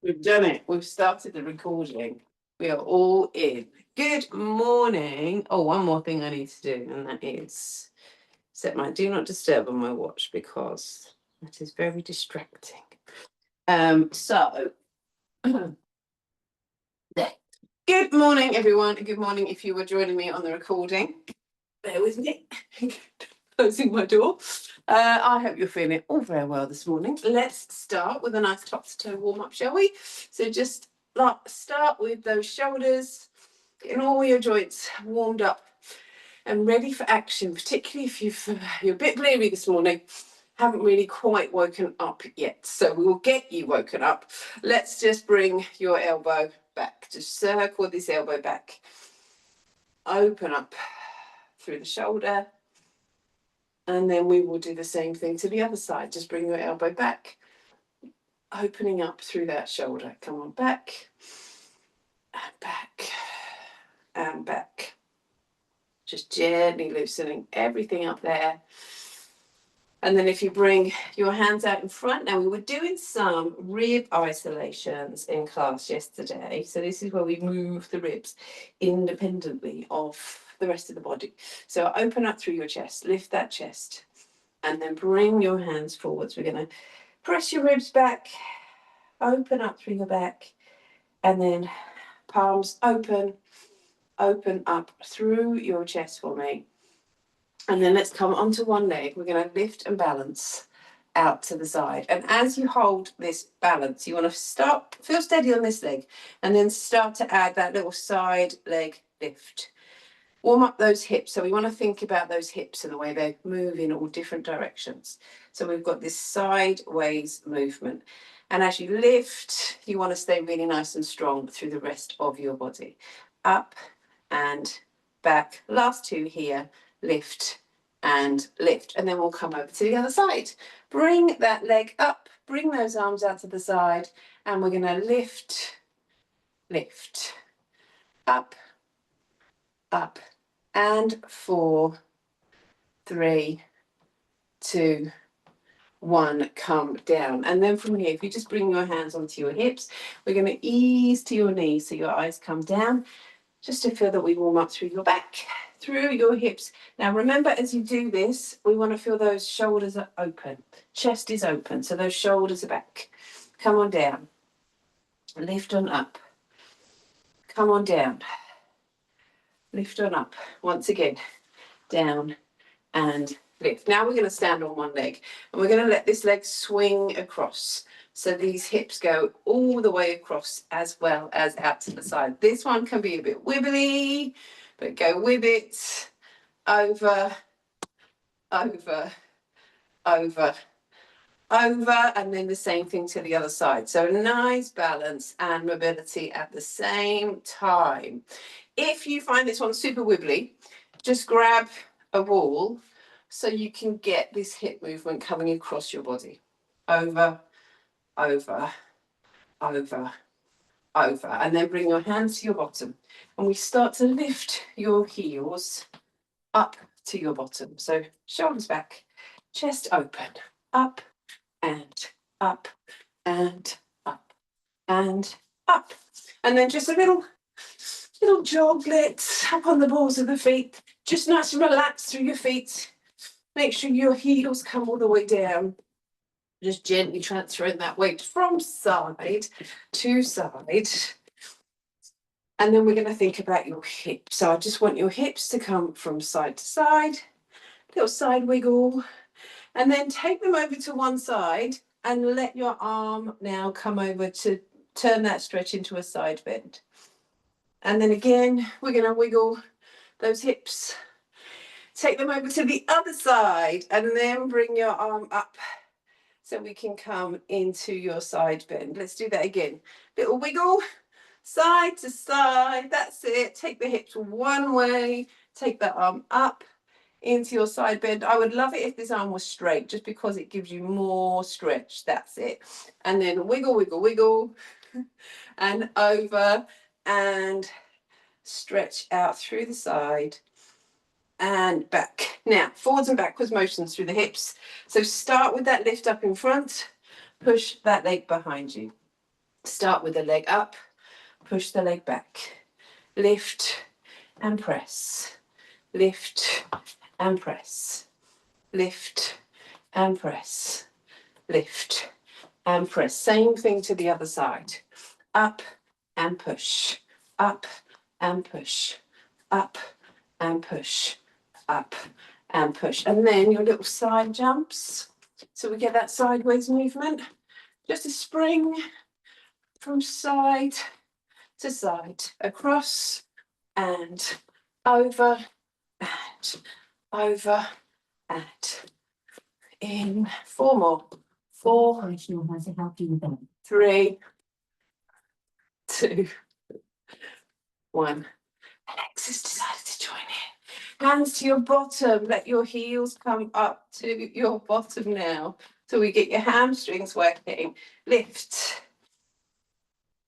We've done it. We've started the recording. We are all in. Good morning. Oh, one more thing I need to do, and that is set my do not disturb on my watch because that is very distracting. So there. Good morning, everyone. Good morning if you were joining me on the recording. Bear with me. Closing my door. I hope you're feeling all very well this morning. Let's start with a nice top to toe warm up, shall we? So just start with those shoulders, getting all your joints warmed up and ready for action, particularly if you're a bit bleary this morning, haven't really quite woken up yet. So we will get you woken up. Let's just bring your elbow back. Just circle this elbow back. Open up through the shoulder. And then we will do the same thing to the other side. Just bring your elbow back, opening up through that shoulder. Come on, back, and back, and back. Just gently loosening everything up there. And then if you bring your hands out in front, now we were doing some rib isolations in class yesterday. So this is where we move the ribs independently of the rest of the body. So open up through your chest, lift that chest. And then bring your hands forwards. We're going to press your ribs back, open up through your back, and then palms open up through your chest for me. And then let's come onto one leg. We're going to lift and balance out to the side. And as you hold this balance, you want to feel steady on this leg, and then start to add that little side leg lift. Warm up those hips. So we want to think about those hips and the way they move in all different directions. So we've got this sideways movement. And as you lift, you want to stay really nice and strong through the rest of your body. Up and back. Last two here. Lift and lift. And then we'll come over to the other side. Bring that leg up. Bring those arms out to the side. And we're going to lift, lift. Up, up. And 4, 3, 2, 1, come down. And then from here, if you just bring your hands onto your hips, we're going to ease to your knees so your eyes come down, just to feel that we warm up through your back, through your hips. Now remember, as you do this, we want to feel those shoulders are open, chest is open, so those shoulders are back. Come on down, lift on up, come on down, lift on up, once again, down and lift. Now we're going to stand on one leg, and we're going to let this leg swing across. So these hips go all the way across as well as out to the side. This one can be a bit wibbly, but go with it. Over, over, over, over, and then the same thing to the other side. So nice balance and mobility at the same time. If you find this one super wibbly, just grab a wall so you can get this hip movement coming across your body. Over, over, over, over. And then bring your hands to your bottom. And we start to lift your heels up to your bottom. So shoulders back, chest open, up and up and up and up. And then just a little joglets up on the balls of the feet. Just nice and relaxed through your feet. Make sure your heels come all the way down. Just gently transferring that weight from side to side. And then we're going to think about your hips. So I just want your hips to come from side to side. Little side wiggle. And then take them over to one side and let your arm now come over to turn that stretch into a side bend. And then again, we're going to wiggle those hips. Take them over to the other side and then bring your arm up so we can come into your side bend. Let's do that again. Little wiggle, side to side. That's it. Take the hips one way. Take the arm up into your side bend. I would love it if this arm was straight, just because it gives you more stretch. That's it. And then wiggle, wiggle, wiggle, and over and stretch out through the side and back. Now, forwards and backwards motions through the hips. So start with that lift up in front, push that leg behind you. Start with the leg up, push the leg back, lift and press, lift and press, lift and press, lift and press. Same thing to the other side. Up and push, up and push, up and push, up and push. And then your little side jumps. So we get that sideways movement. Just a spring from side to side, across and over and over and in. 4 more. 4, 3, 2, 1. Alexis decided to join in. Hands to your bottom. Let your heels come up to your bottom now. So we get your hamstrings working. Lift.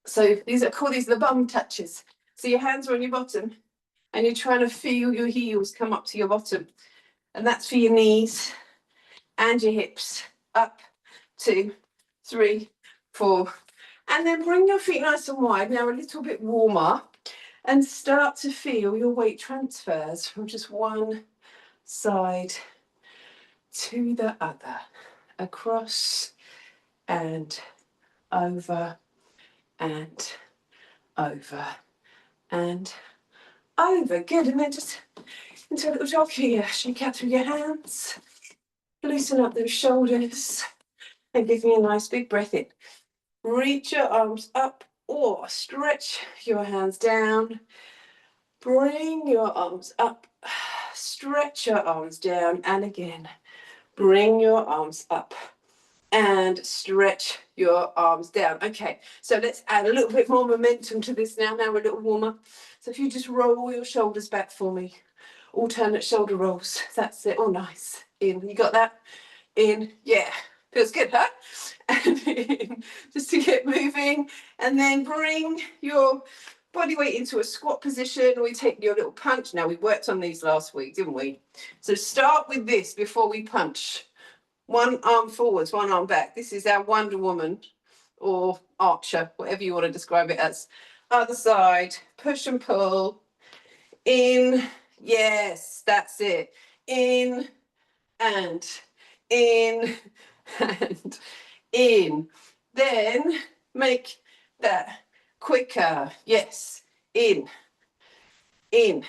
So these are the bum touches. So your hands are on your bottom and you're trying to feel your heels come up to your bottom. And that's for your knees and your hips. Up, 2, 3, 4. And then bring your feet nice and wide. Now a little bit warmer. And start to feel your weight transfers from just one side to the other. Across and over and over and over. Good. And then just into a little jog here. Shake out through your hands. Loosen up those shoulders. And give me a nice big breath in. Reach your arms up or stretch your hands down. Bring your arms up. Stretch your arms down. And again, bring your arms up. And stretch your arms down. Okay, so let's add a little bit more momentum to this now. Now we're a little warmer. So if you just roll your shoulders back for me. Alternate shoulder rolls. That's it. Oh, nice. In. You got that? In. Yeah. Feels good, huh? And in. Just to get moving. And then bring your body weight into a squat position. We take your little punch. Now, we worked on these last week, didn't we? So start with this before we punch. One arm forwards, one arm back. This is our Wonder Woman or Archer, whatever you want to describe it as. Other side, push and pull. In, yes, that's it. In and in and in. Then make that quicker. Yes, in, in,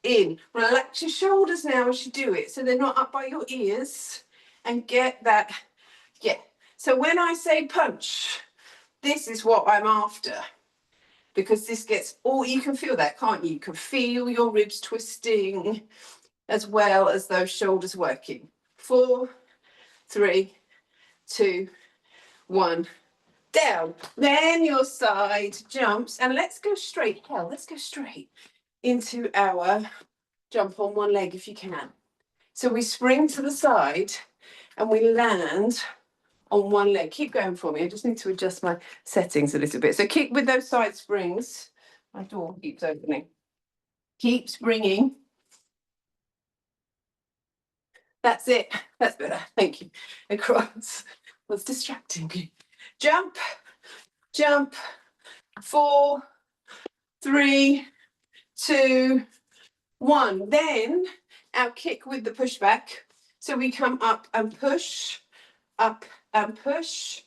in. Relax your shoulders now as you do it so they're not up by your ears. And get that, yeah. So when I say punch, this is what I'm after. Because this gets, you can feel that, can't you? You can feel your ribs twisting as well as those shoulders working. 4, 3, 2, 1, down. Then your side jumps, and let's go straight. Let's go straight into our jump on one leg if you can. So we spring to the side and we land on one leg. Keep going for me. I just need to adjust my settings a little bit. So keep with those side springs. My door keeps opening. Keep springing. That's it. That's better. Thank you. Across. Was distracting me. Jump, jump. 4, 3, 2, 1. Then our kick with the pushback. So we come up and push, up and push,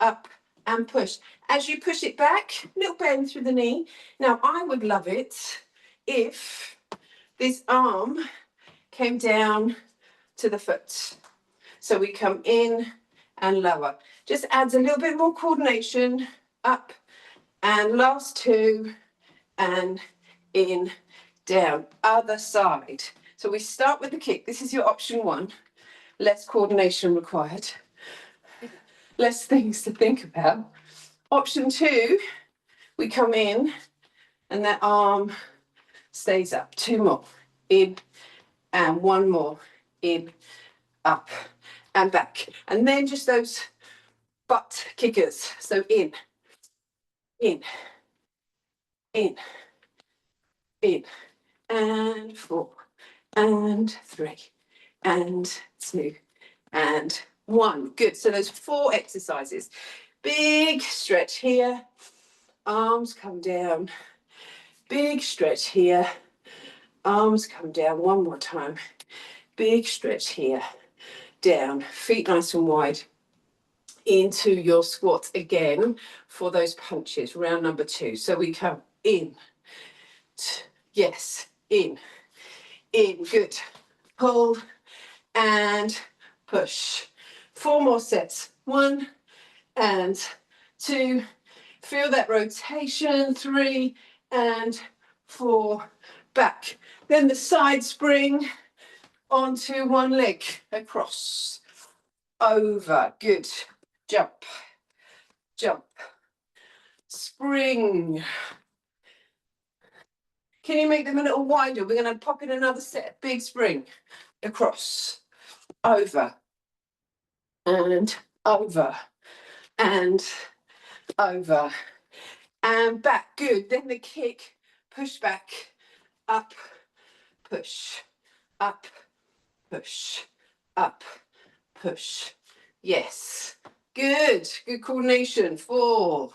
up and push. As you push it back, little bend through the knee. Now, I would love it if this arm came down to the foot. So we come in and lower. Just adds a little bit more coordination. Up and last 2 and in, down. Other side. So we start with the kick. This is your option 1. Less coordination required. Less things to think about. Option 2, we come in and that arm stays up. 2 more. In and 1 more. In, up and back. And then just those butt kickers. So in, in, in, in, and 4, and 3, and 2, and 1. Good. So those 4 exercises. Big stretch here. Arms come down. Big stretch here. Arms come down. One more time. Big stretch here. Down. Feet nice and wide. Into your squat again for those punches. Round number 2. So we come in. Yes. In. In. Good. Pull and push. 4 more sets. 1 and 2. Feel that rotation. 3 and 4. Back. Then the side spring onto one leg. Across. Over. Good. Jump. Jump. Spring. Can you make them a little wider? We're going to pop in another set. Big spring. Across. Over. And over. And over. And back. Good. Then the kick. Push back. Up. Push. Up. Push. Up. Push. Yes. Good. Good coordination. 4,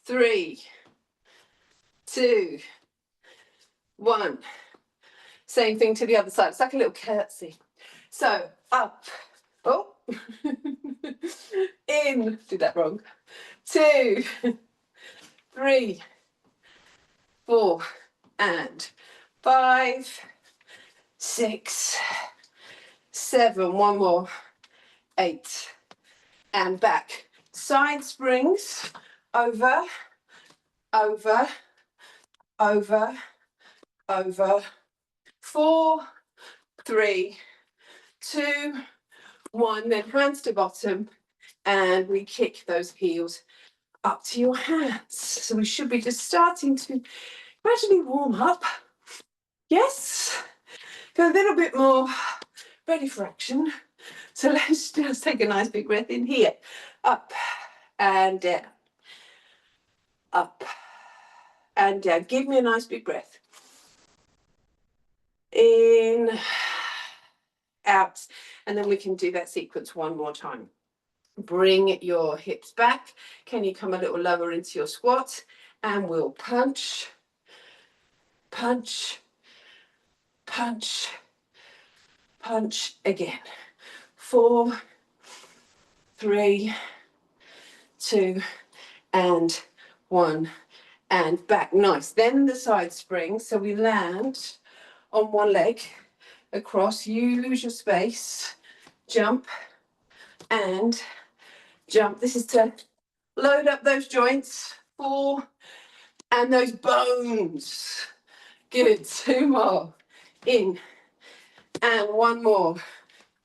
3, 2, 1. Same thing to the other side. It's like a little curtsy. So up. Oh. In. Did that wrong. 2, 3, 4, and 5, 6, 7. One more. 8. And back. Side springs. Over. Over. Over. Over. 4, 3, 2, 1. Then hands to bottom. And we kick those heels up to your hands. So we should be just starting to gradually warm up. Yes. Go a little bit more. Ready for action. So let's just take a nice big breath in here. Up and down. Up and down. Give me a nice big breath. In, out. And then we can do that sequence one more time. Bring your hips back. Can you come a little lower into your squat? And we'll punch, punch, punch, punch again. 4, 3, 2, and 1. And back. Nice. Then the side spring. So we land on one leg across. Use your space. Jump and jump. This is to load up those joints. 4 and those bones. Good. 2 more. In and 1 more.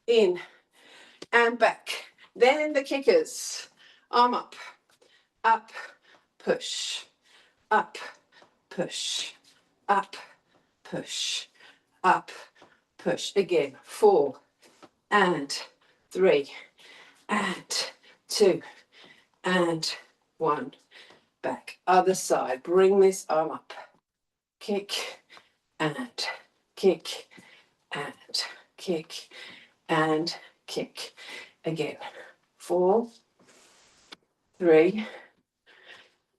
In and back. Then the kickers. Arm up. Up. Push. Up. Push. Up. Push. Up. Push. Again. 4 and 3 and 2 and 1. Back. Other side. Bring this arm up. Kick and kick and kick and kick. Again. 4, 3,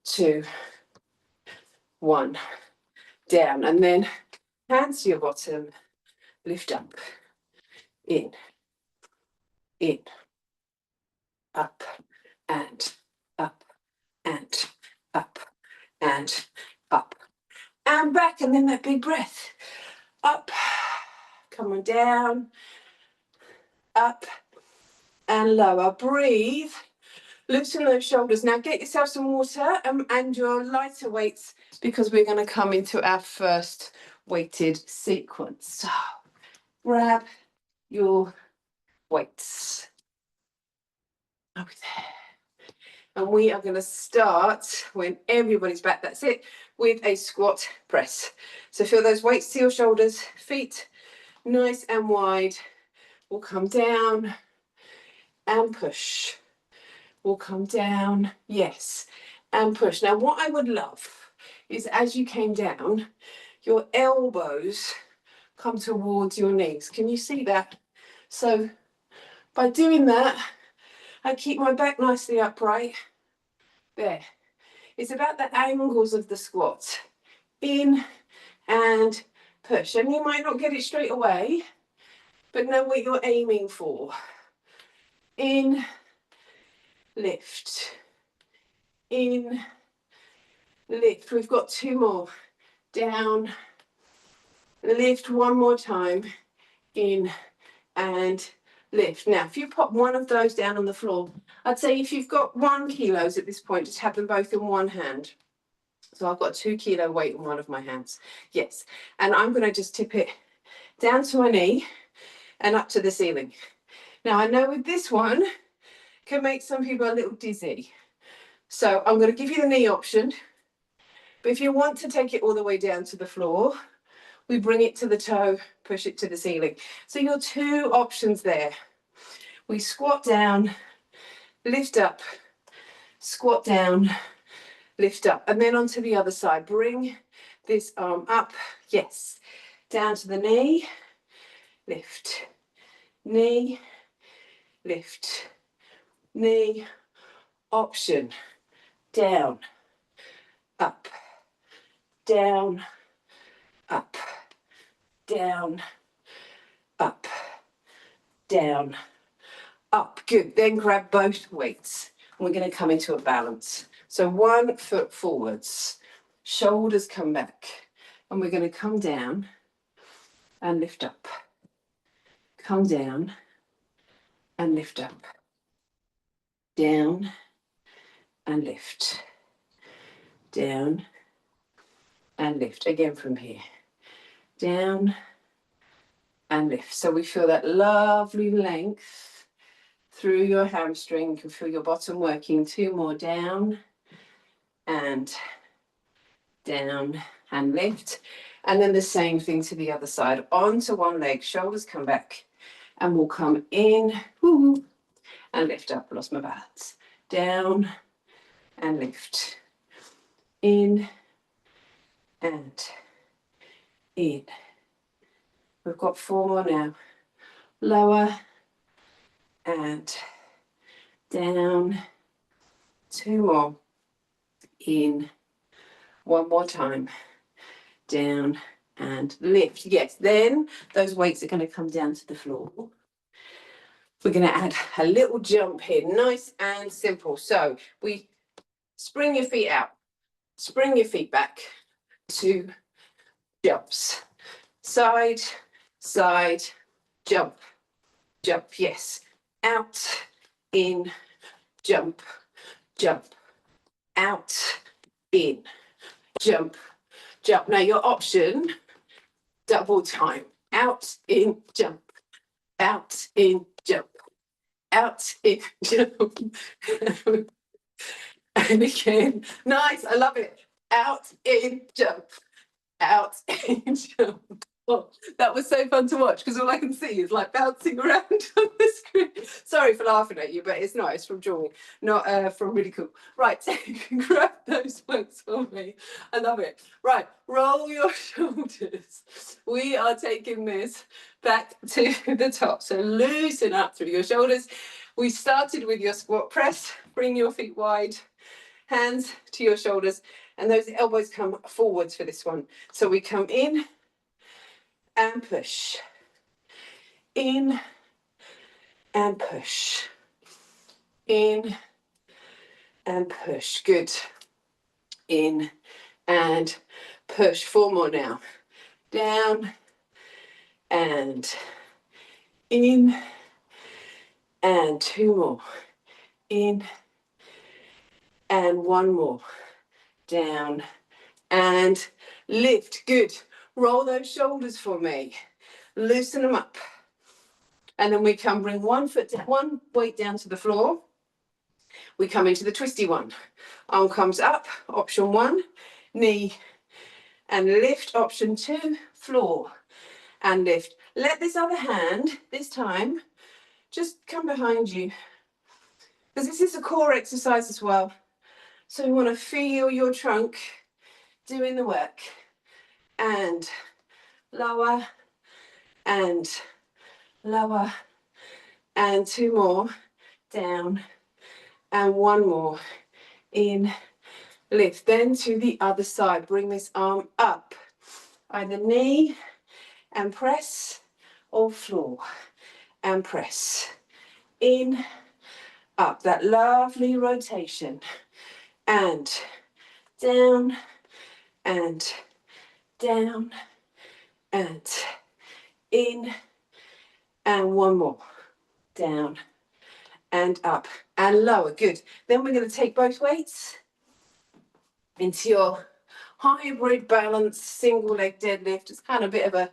2, 1. Down. And then hands to your bottom. Lift up. In. In. Up. And up. And up. And up. And back. And then that big breath. Up. Come on down. Up. And lower. Breathe. Loosen those shoulders. Now get yourself some water and your lighter weights, because we're going to come into our first weighted sequence. So grab your weights. Over there. And we are going to start when everybody's back. That's it. With a squat press. So feel those weights to your shoulders. Feet nice and wide. We'll come down and push. Will come down, yes, and push. Now what I would love is, as you came down, your elbows come towards your knees. Can you see that? So by doing that, I keep my back nicely upright. There. It's about the angles of the squat. In and push. And you might not get it straight away, but know what you're aiming for. In, lift. In, lift. We've got 2 more. Down, lift one more time. In and lift. Now, if you pop one of those down on the floor, I'd say if you've got 1 kilos at this point, just have them both in one hand. So I've got 2 kilo weight in one of my hands. Yes. And I'm going to just tip it down to my knee and up to the ceiling. Now, I know with this one, can make some people a little dizzy. So I'm going to give you the knee option. But if you want to take it all the way down to the floor, we bring it to the toe, push it to the ceiling. So your 2 options there. We squat down, lift up, squat down, lift up, and then onto the other side. Bring this arm up, yes, down to the knee, lift, knee, lift, knee, option, down, up, down, up, down, up, down, up. Good. Then grab both weights. And we're going to come into a balance. So 1 foot forwards, shoulders come back, and we're going to come down and lift up. Come down and lift up. Down and lift. Down and lift. Again from here. Down and lift. So we feel that lovely length through your hamstring. You can feel your bottom working. 2 more. Down and down and lift. And then the same thing to the other side. Onto one leg. Shoulders come back. And we'll come in. Woo, and lift up. Lost my balance. Down and lift. In and in. We've got 4 more now. Lower and down. 2 more. In. 1 more time. Down and lift. Yes, then those weights are going to come down to the floor. We're going to add a little jump here. Nice and simple. So we spring your feet out. Spring your feet back. 2 jumps. Side, side, jump, jump, yes. Out, in, jump, jump. Out, in, jump, jump. Now your option, double time. Out, in, jump. Out, in, jump. Out, in, jump. And again, nice, I love it. Out, in, jump. Out, in, jump. Oh, that was so fun to watch because all I can see is like bouncing around on the screen. Sorry for laughing at you, but it's not. It's from drawing, not from really cool. Right, so you can grab those weights for me. I love it. Right, roll your shoulders. We are taking this back to the top. So loosen up through your shoulders. We started with your squat press. Bring your feet wide, hands to your shoulders, and those elbows come forwards for this one. So we come in and push. In and push. In and push. Good. In and push. 4 more now. Down and in and 2 more. In and 1 more. Down and lift. Good. Roll those shoulders for me. Loosen them up. And then we can bring 1 weight down to the floor. We come into the twisty one. Arm comes up, option 1, knee and lift, option 2, floor and lift. Let this other hand, this time, just come behind you. Because this is a core exercise as well. So you want to feel your trunk doing the work. And lower and lower and 2 more. Down and 1 more. in, lift. Then to the other side, bring this arm up, either knee and press, or floor and press, in, up, that lovely rotation, and down, and down, and in, and one more, down, and up, and lower, good. Then we're going to take both weights into your hybrid balance single leg deadlift. It's kind of a bit of a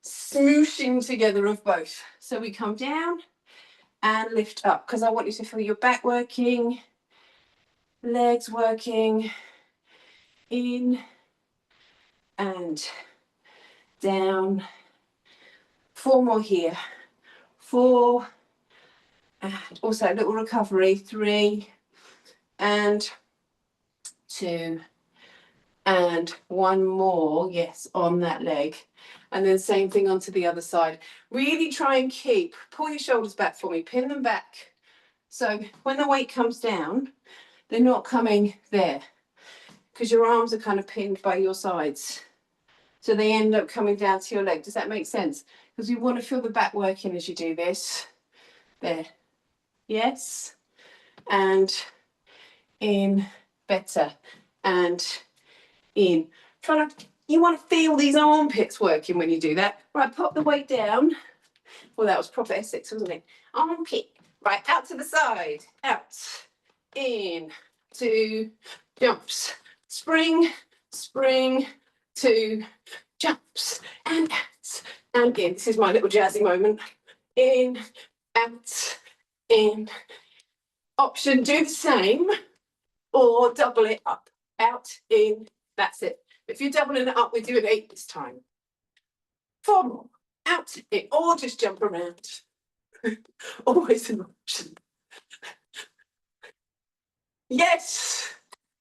smooshing together of both. So we come down and lift up, because I want you to feel your back working, legs working, in and down. 4 more here, 4, and also a little recovery, 3 and 2 and 1 more, yes, on that leg. And then same thing onto the other side. Really try and pull your shoulders back for me, pin them back. So when the weight comes down, they're not coming there, because your arms are kind of pinned by your sides. So they end up coming down to your leg. Does that make sense? Because you want to feel the back working as you do this. There. Yes. And in, better. And in. You want to feel these armpits working when you do that. Right, pop the weight down. Well, that was proper Essex, wasn't it? Armpit. Right, out to the side. Out. In. 2 jumps. Spring. Spring. 2 jumps. And out. And in. This is my little jazzy moment. In. Out. In. Option, do the same or double it up. Out, in, that's it. If you're doubling it up, we're doing 8 this time. 4 more. Out, in, or just jump around. Always an option. Yes.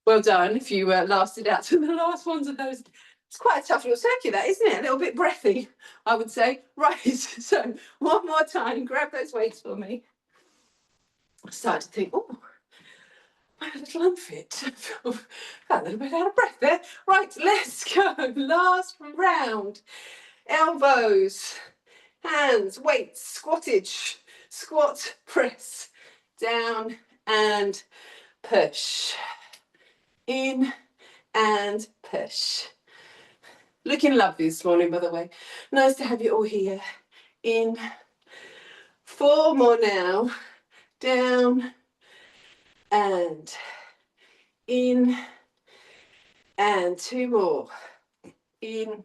Well done if you lasted out to the last ones of those. It's quite a tough little circuit, that, isn't it? A little bit breathy, I would say. Right, so 1 more time. Grab those weights for me. I started to think, oh, I'm a little unfit. A little bit out of breath there. Right, let's go. Last round. Elbows, hands, weights, squattage, squat, press, down and push. In and push. Looking lovely this morning, by the way. Nice to have you all here. In. 4 more now. Down and in, and 2 more. In.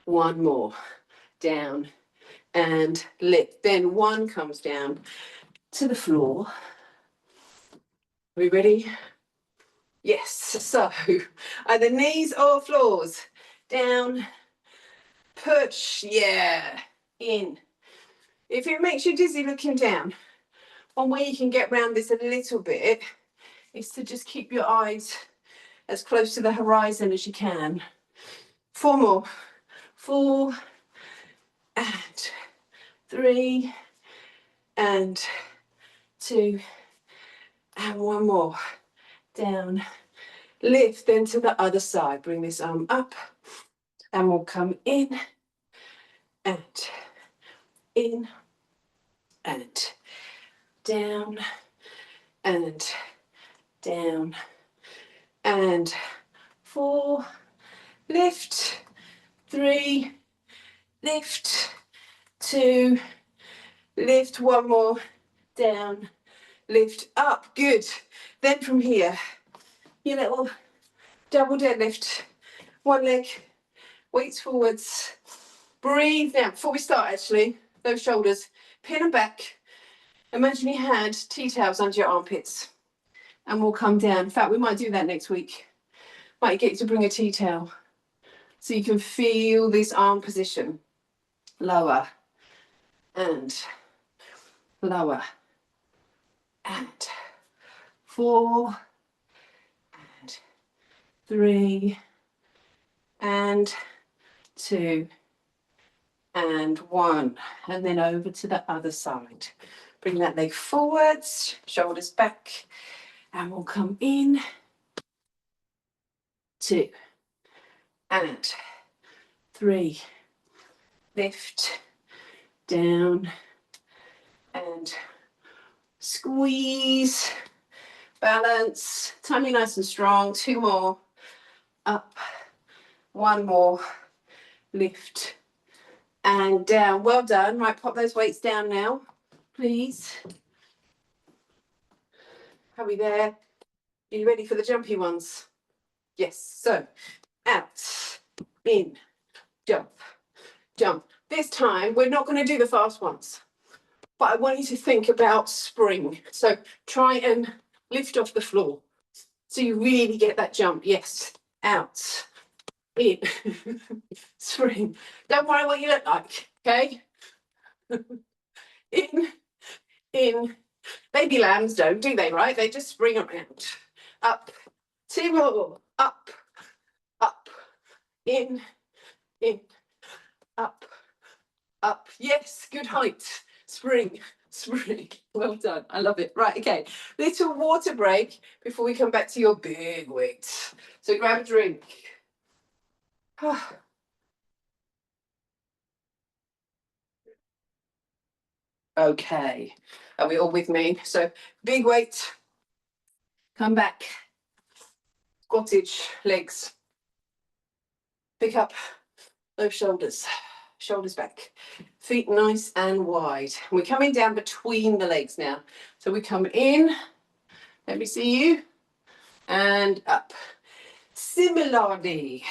1 more. Down and lift. Then 1 comes down to the floor. Are we ready? Yes. So either knees or floors. Down, push, yeah, in. If it makes you dizzy looking down, one way you can get around this a little bit is to just keep your eyes as close to the horizon as you can. 4 more. 4 and 3 and 2 and 1 more. Down, lift, then to the other side. Bring this arm up and we'll come in and in and down and down and 4, lift, 3, lift, 2, lift, 1 more, down, lift, up, good. Then from here, your little double deadlift, 1 leg, weights forwards, breathe. Now, before we start actually, those shoulders, pin them back. Imagine you had tea towels under your armpits and we'll come down. In fact, we might do that next week. Might get you to bring a tea towel so you can feel this arm position. Lower and lower and 4 and 3 and 2 and 1, and then over to the other side. Bring that leg forwards, shoulders back And we'll come in, 2 and 3, lift, down and squeeze, balance, tummy nice and strong, 2 more, up, 1 more, lift and down. Well done. Right, pop those weights down now, please. Are we there? Are you ready for the jumpy ones? Yes. So out, in, jump, jump. This time we're not going to do the fast ones, but I want you to think about spring. So try and lift off the floor so you really get that jump. Yes. Out, in, spring. Don't worry what you look like, okay? in. Baby lambs don't, do they, right? They just spring around. Up, 2 more, up, up, in, up, up. Yes, good height. Spring, spring. Well done. I love it. Right, okay. Little water break before we come back to your big weights. So grab a drink. Okay. Are we all with me? So big weight. Come back. Squattage, legs. Pick up those shoulders. Shoulders back, feet nice and wide. We're coming down between the legs now. So we come in, let me see you, and up. Similarly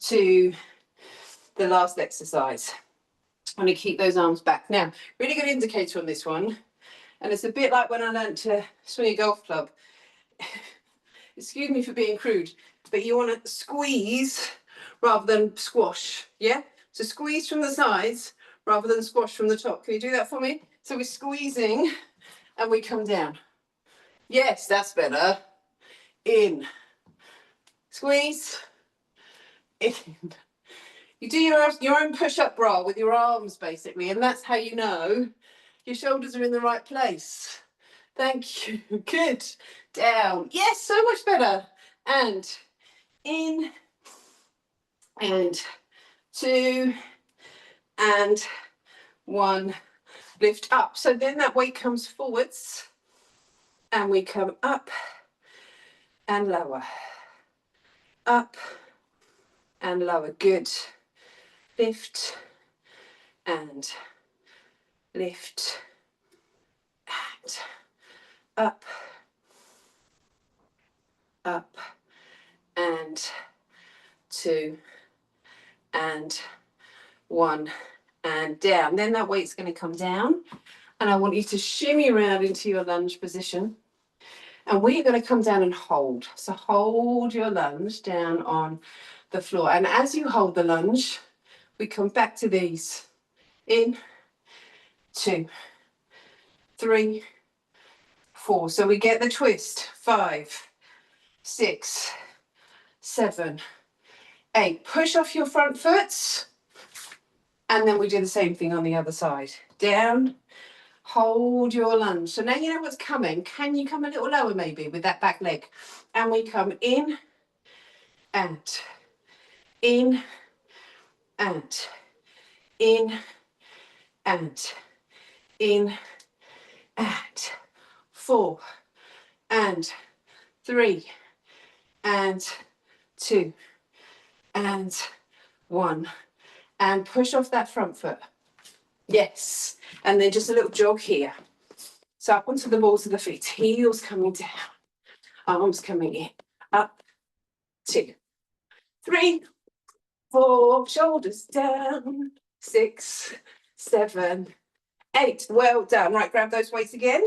to the last exercise. I'm going to keep those arms back. Now, really good indicator on this one, and it's a bit like when I learned to swing a golf club. Excuse me for being crude, but you want to squeeze rather than squash, yeah? So squeeze from the sides rather than squash from the top. Can you do that for me? So we're squeezing and we come down. Yes, that's better. In. Squeeze. In. You do your own push-up bra with your arms, basically, and that's how you know your shoulders are in the right place. Thank you. Good. Down. Yes, so much better. And in. And 2 and 1, lift up. So then that weight comes forwards and we come up and lower, up and lower. Good. Lift and lift and up, up and 2 and 1 and down. Then that weight's going to come down and I want you to shimmy around into your lunge position. And we're going to come down and hold. So hold your lunge down on the floor. And as you hold the lunge, we come back to these. In, 2, 3, 4. So we get the twist. 5, 6, 7, 8. Push off your front foot. And then we do the same thing on the other side. Down, hold your lunge. So now you know what's coming. Can you come a little lower maybe with that back leg? And we come in and in and in and in and 4 and 3 and 2 and 1 and push off that front foot. Yes, and then just a little jog here. So up onto the balls of the feet, heels coming down, arms coming in, up, 2, 3, 4, shoulders down, 6, 7, 8. Well done. Right, grab those weights again.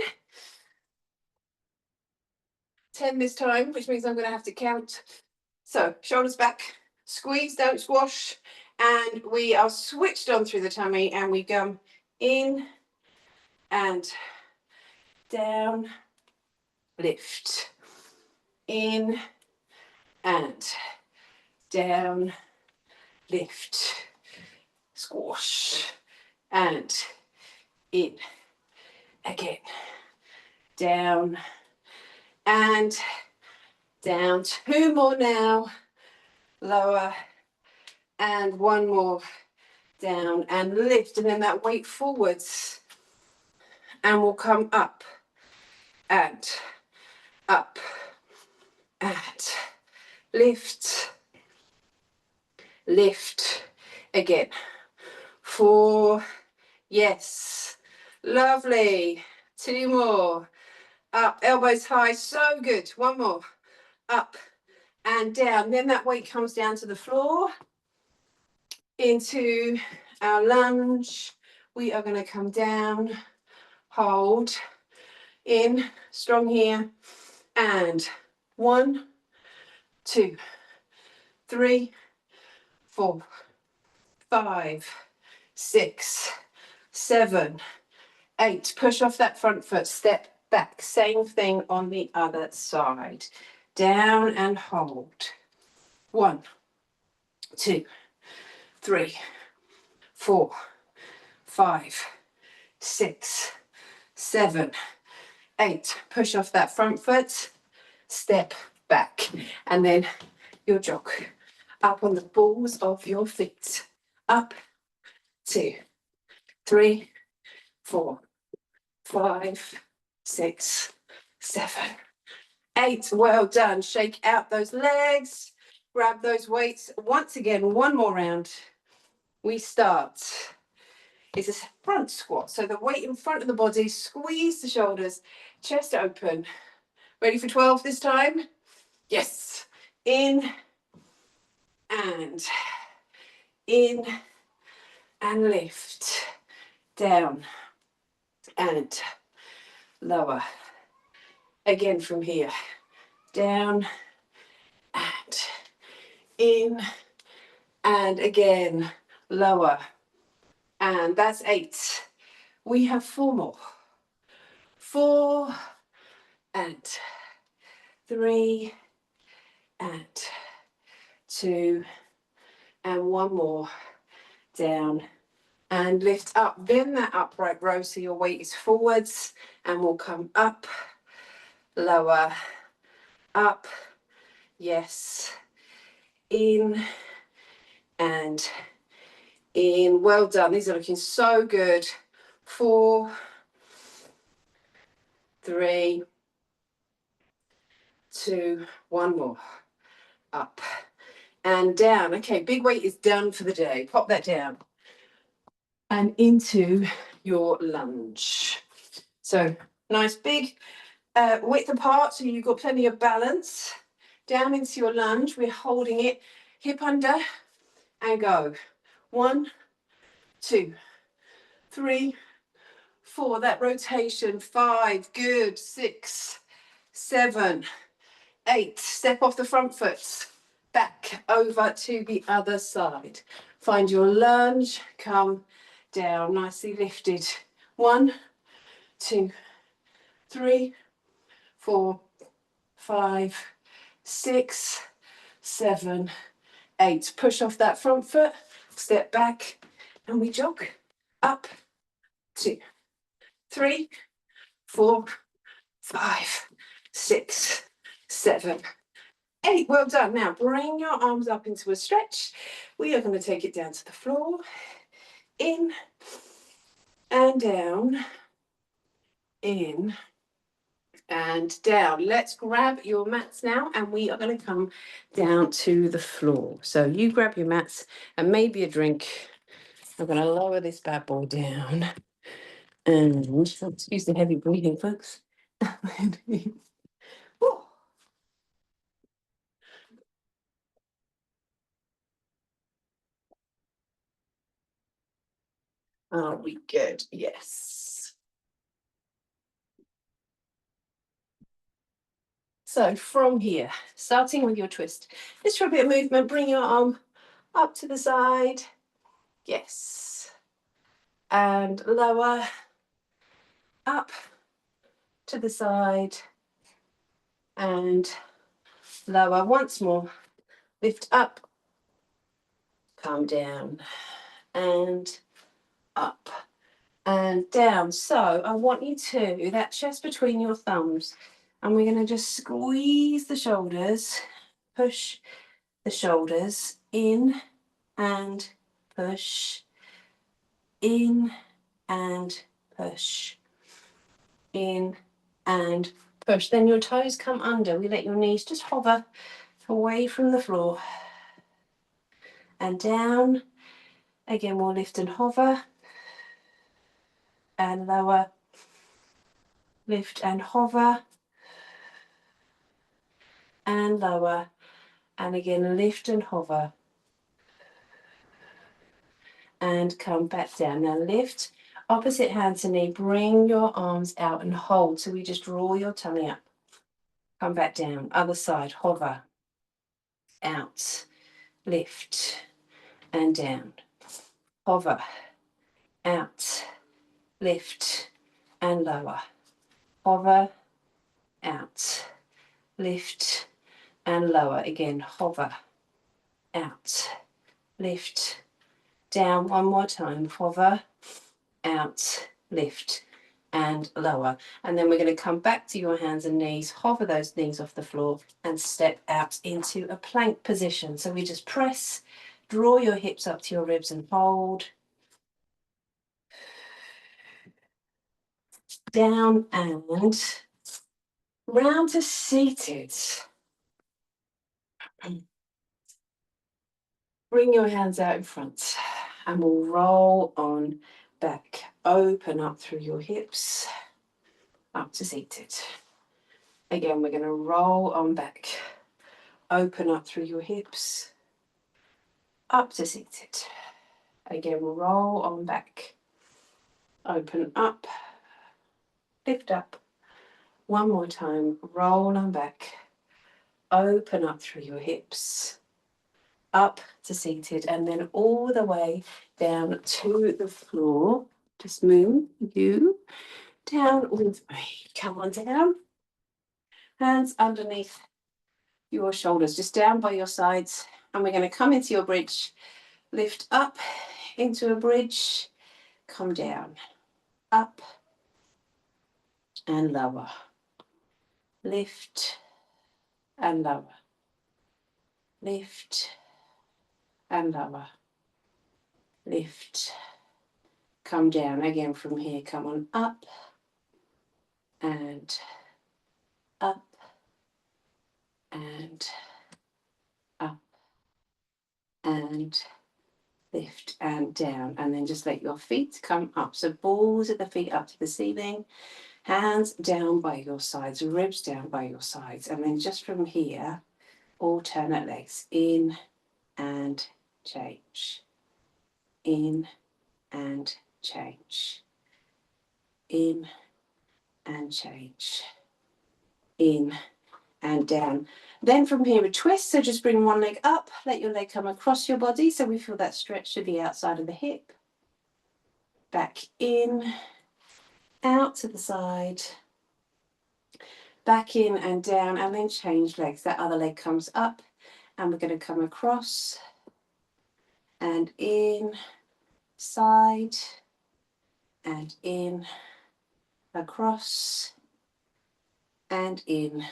10 this time, which means I'm going to have to count. So shoulders back, squeeze, don't squash. And we are switched on through the tummy and we come in and down, lift, in and down, lift, squash, and in, again, down, and down. 2 more now, lower, and 1 more, down and lift, and then that weight forwards, and we'll come up and up and lift, lift again. 4, yes, lovely. 2 more, up, elbows high, so good. 1 more, up and down. Then that weight comes down to the floor, into our lunge. We are going to come down, hold, in, strong here, and 1, 2, 3, 4, 5, 6, 7, 8. Push off that front foot, step back. Same thing on the other side. Down and hold. 1, 2, 3, 4, 5, 6, 7, 8. Push off that front foot, step back, and then your jog up on the balls of your feet. Up, 2, 3, 4, 5, 6, 7, 8. Well done. Shake out those legs, grab those weights. Once again, 1 more round. We start. It's a front squat, so the weight in front of the body, squeeze the shoulders, chest open. Ready for 12 this time? Yes. In and lift, down and lower. Again from here, down and in, and again lower. And that's 8. We have 4 more. 4 and 3 and 2 and 1 more, down and lift up. Bend that upright row so your weight is forwards, and we'll come up, lower, up, yes, in and in. Well done. These are looking so good. 4, 3, 2, 1 more, up and down. Okay, big weight is done for the day. Pop that down and into your lunge. So nice big width apart, so you've got plenty of balance. Down into your lunge. We're holding it hip under and go. 1, 2, 3, 4. That rotation. 5, good. 6, 7, 8. Step off the front foot. Back over to the other side. Find your lunge. Come down, nicely lifted. 1, 2, 3, 4, 5, 6, 7, 8. Push off that front foot, step back, and we jog. Up, 2, 3, 4, 5, 6, 7, 8. Well done. Now bring your arms up into a stretch. We are going to take it down to the floor. In and down, in and down. Let's grab your mats now, and we are going to come down to the floor. So you grab your mats and maybe a drink. I'm going to lower this bad boy down, and excuse the heavy breathing, folks. Are we good? Yes. So from here, starting with your twist, just for a bit of movement, bring your arm up to the side. Yes. And lower, up to the side, and lower. Once more. Lift up, come down, and up and down. So I want you to, that chest between your thumbs, And we're going to just squeeze the shoulders, push the shoulders in and push, in and push, in and push. Then your toes come under. We let your knees just hover away from the floor and down. Again, we'll lift and hover and lower, lift and hover and lower, and again lift and hover and come back down. Now lift, opposite hand to knee, bring your arms out and hold. So we just draw your tummy up. Come back down, other side, hover, out, lift and down, hover, out, lift and lower, hover, out, lift and lower. Again, hover, out, lift, down. One more time, hover, out, lift and lower. And then we're going to come back to your hands and knees, hover those knees off the floor and step out into a plank position. So we just press, draw your hips up to your ribs and hold. Down and round to seated. Bring your hands out in front and we'll roll on back. Open up through your hips, up to seated. Again, we're going to roll on back. Open up through your hips, up to seated. Again, we'll roll on back. Open up, lift up. One more time, roll on back. Open up through your hips, up to seated, and then all the way down to the floor. Just move you down with me. Come on down. Hands underneath your shoulders, just down by your sides. And we're going to come into your bridge. Lift up into a bridge. Come down. Up and lower. Lift and lower. Lift and lower. Lift. Come down again from here. Come on up and up and up and lift and down. And then just let your feet come up. So balls at the feet up to the ceiling. Hands down by your sides, ribs down by your sides. And then just from here, alternate legs. In and change. In and change. In and change. In and down. Then from here a twist, so just bring one leg up, let your leg come across your body so we feel that stretch to the outside of the hip. Back in, out to the side, back in and down, and then change legs. That other leg comes up and we're going to come across and in, side and in, across and in,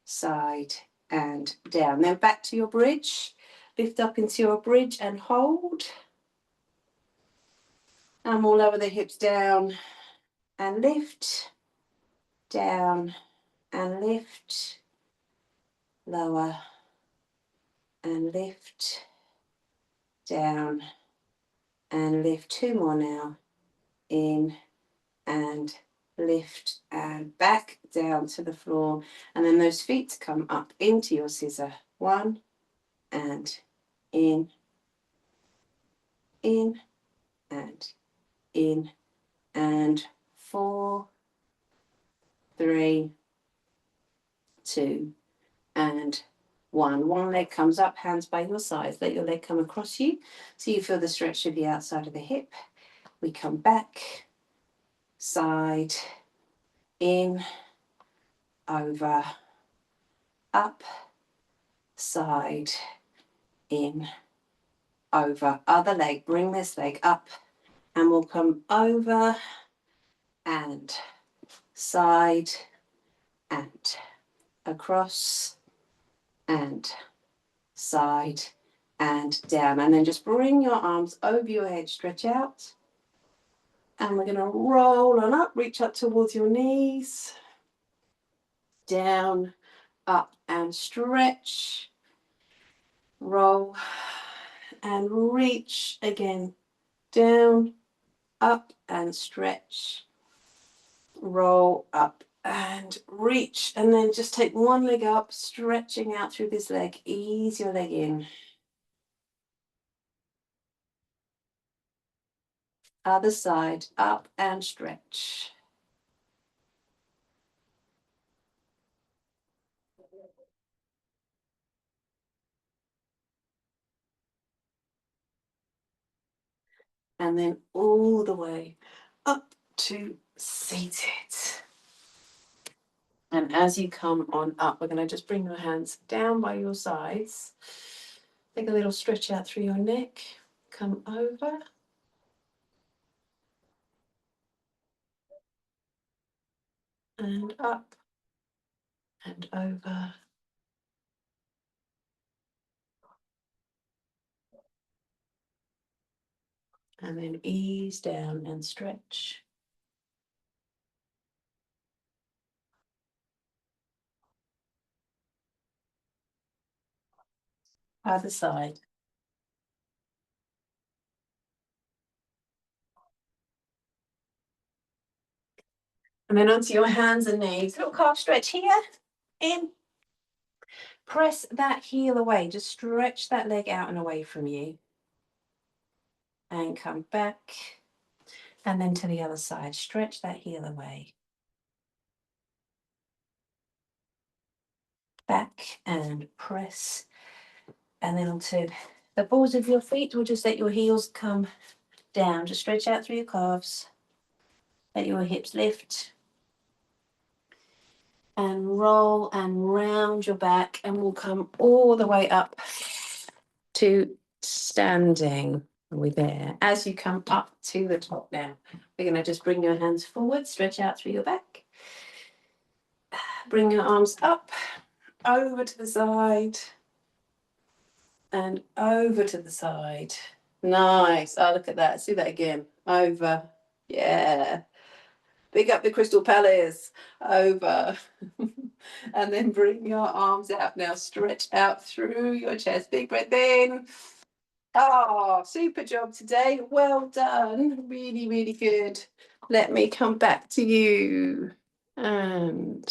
side and down. Then back to your bridge. Lift up into your bridge and hold. And we'll lower the hips down and lift, down and lift, lower and lift, down and lift. Two more now. In and lift and back down to the floor. And then those feet come up into your scissor. One and in and in and 4, 3, 2 and 1. One leg comes up, hands by your sides. Let your leg come across you so you feel the stretch of the outside of the hip. We come back, side, in, over, up, side, in, over. Other leg, bring this leg up and we'll come over and side and across and side and down. And then just bring your arms over your head, stretch out. And we're going to roll on up, reach up towards your knees, down, up and stretch, roll and reach again, down, up and stretch, roll up and reach, and then just take one leg up, stretching out through this leg, ease your leg in. Other side, up and stretch. And then all the way up to seated. And as you come on up, we're going to just bring your hands down by your sides. Take a little stretch out through your neck. Come over. And up. And over. And then ease down and stretch. Other side. And then onto your hands and knees. Little calf stretch here. In. Press that heel away. Just stretch that leg out and away from you. And come back. And then to the other side. Stretch that heel away. Back and press. And then onto the balls of your feet. We'll just let your heels come down. Just stretch out through your calves. Let your hips lift. And roll and round your back. And we'll come all the way up to standing. Are we there? As you come up to the top now, we're going to just bring your hands forward, stretch out through your back. Bring your arms up, over to the side. And over to the side. Nice. Oh, look at that. See that again. Over. Yeah. Big up the Crystal Palace. Over. And then bring your arms out now. Stretch out through your chest. Big breath in. Oh, super job today. Well done. Really, really good. Let me come back to you. And